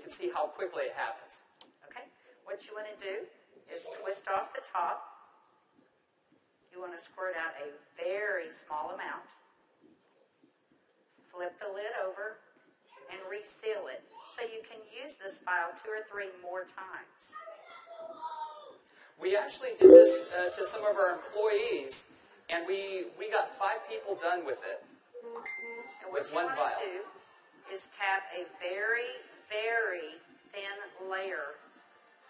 can see how quickly it happens. Okay. What you want to do is twist off the top. You want to squirt out a very small amount. Flip the lid over and reseal it so you can use this file 2 or 3 more times. We actually did this to some of our employees, and we got 5 people done with it. And what you want to do is tap a very, very thin layer.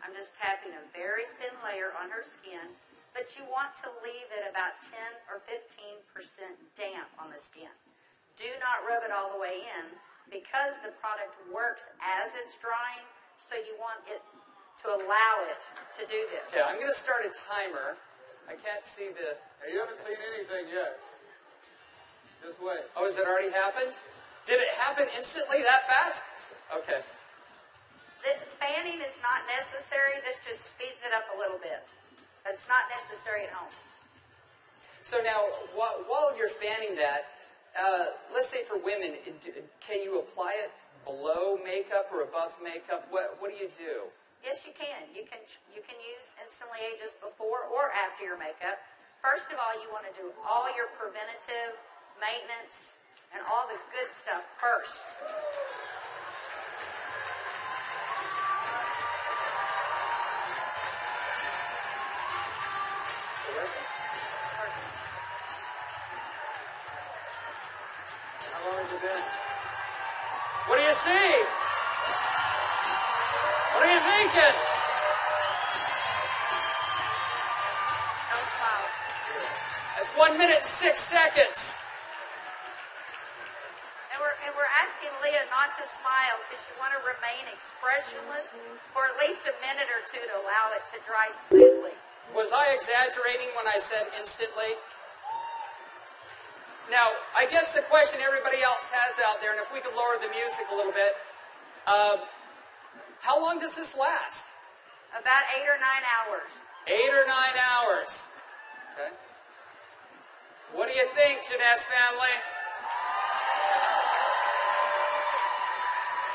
I'm just tapping a very thin layer on her skin, but you want to leave it about 10 or 15% damp on the skin. Do not rub it all the way in because the product works as it's drying, so you want it to allow it to do this. Okay, I'm going to start a timer. I can't see the... Hey, you haven't seen anything yet. Just wait. Oh, has it already happened? Did it happen instantly that fast? Okay. The fanning is not necessary. This just speeds it up a little bit. It's not necessary at home. So now, while you're fanning that, let's say for women, can you apply it below makeup or above makeup? What do you do? Yes, you can. You can use Instantly Ageless before or after your makeup. First of all, you want to do all your preventative maintenance and all the good stuff first. How long has it been? What do you see? What are you thinking? Don't smile. That's 1 minute and 6 seconds. And we're asking Leah not to smile because you want to remain expressionless for at least a minute or 2 to allow it to dry smoothly. Was I exaggerating when I said instantly? Now, I guess the question everybody else has out there, and if we could lower the music a little bit, how long does this last? About 8 or 9 hours. 8 or 9 hours. Okay. What do you think, Janess family?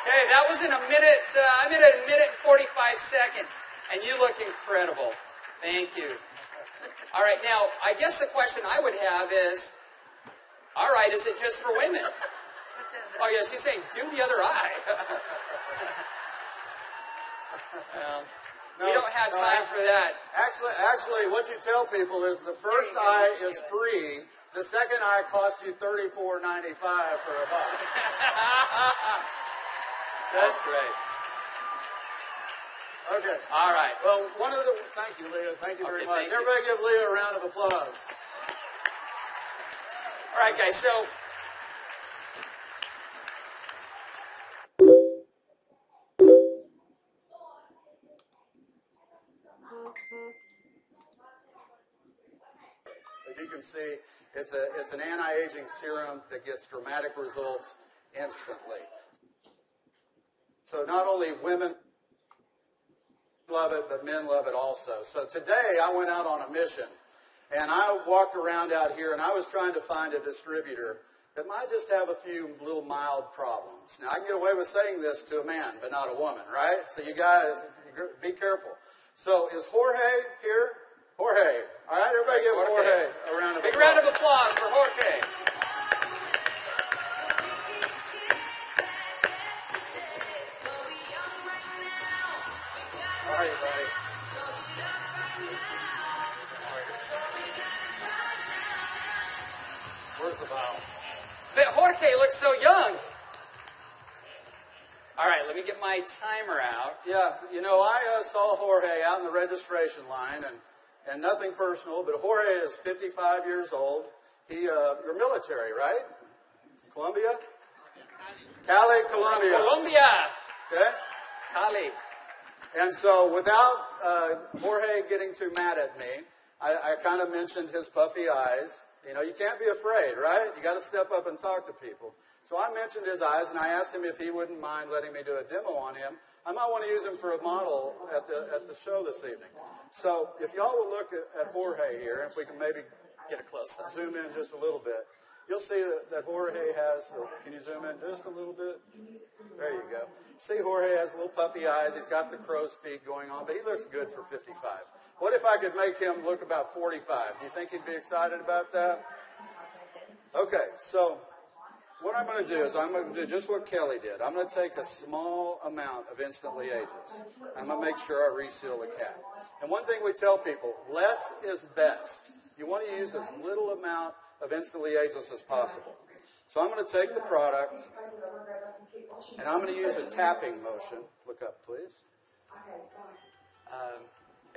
Okay, that was in a minute. I'm at a minute and 45 seconds, and you look incredible. Thank you. All right, now, I guess the question I would have is, all right, is it just for women? Oh, yeah, she's saying, do the other eye. We don't have time for that. Actually, what you tell people is the first eye is free. The second eye costs you $34.95 for a buck. That's great. Okay. All right. Well, thank you, Leah. Thank you very much. Thank you. Everybody give Leah a round of applause. All right, guys, so as you can see, it's an anti-aging serum that gets dramatic results instantly. So not only women love it, but men love it also. So today I went out on a mission, and I walked around out here, and I was trying to find a distributor that might just have a few little mild problems. Now, I can get away with saying this to a man, but not a woman, right? So you guys, be careful. So is Jorge here? Jorge. All right, everybody give Jorge a round of applause. Big round of applause for Jorge. How are you, buddy? Where's the bottle? But Jorge looks so young. All right, let me get my timer out. Yeah, you know, I saw Jorge out in the registration line, and nothing personal, but Jorge is 55 years old. You're military, right? Colombia? Cali, Colombia. Colombia. Okay? Cali. And so without Jorge getting too mad at me, I kind of mentioned his puffy eyes. You know, you can't be afraid, right? You got to step up and talk to people. So I mentioned his eyes, and I asked him if he wouldn't mind letting me do a demo on him. I might want to use him for a model at the show this evening. So if y'all will look at Jorge here, if we can maybe Get a close-up. zoom in just a little bit. you'll see that Jorge has, can you zoom in just a little bit? There you go. See, Jorge has little puffy eyes. He's got the crow's feet going on, but he looks good for 55. What if I could make him look about 45? Do you think he'd be excited about that? Okay, so what I'm going to do is I'm going to do just what Kelly did. I'm going to take a small amount of Instantly Ageless. I'm going to make sure I reseal the cap. And one thing we tell people, less is best. You want to use as little amount of Instantly Ageless as possible. So I'm going to take the product, and I'm going to use a tapping motion. Look up, please. I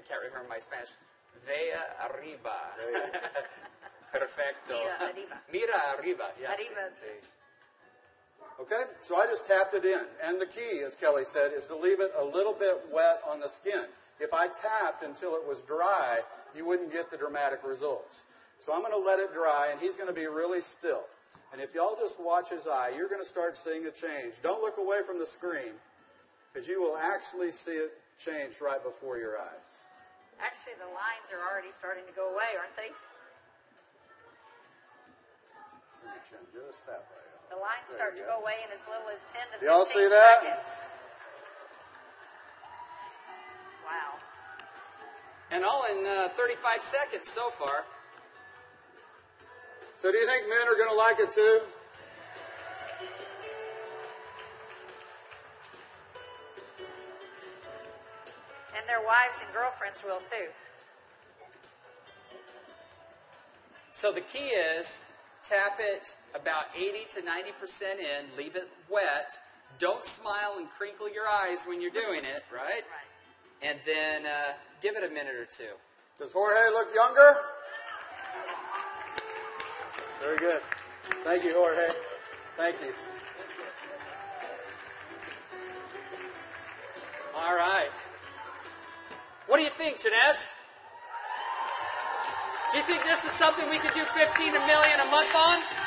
can't remember my Spanish. Vea arriba. Perfecto. Mira arriba. Yeah, Arriba. Okay, so I just tapped it in. And the key, as Kelly said, is to leave it a little bit wet on the skin. If I tapped until it was dry, you wouldn't get the dramatic results. So I'm going to let it dry, and he's going to be really still. And if y'all just watch his eye, you're going to start seeing a change. Don't look away from the screen, because you will actually see it change right before your eyes. Actually, the lines are already starting to go away, aren't they? Just that way. The lines start to go away in as little as 10 to 15 Y'all see that? seconds. Wow. And all in 35 seconds so far. So do you think men are going to like it too? And their wives and girlfriends will too. So the key is tap it about 80 to 90% in, leave it wet. Don't smile and crinkle your eyes when you're doing it, right? Right. And then give it a minute or two. Does Jorge look younger? Very good. Thank you, Jorge. Thank you. All right. What do you think, Janess? Do you think this is something we could do $15 million a month on?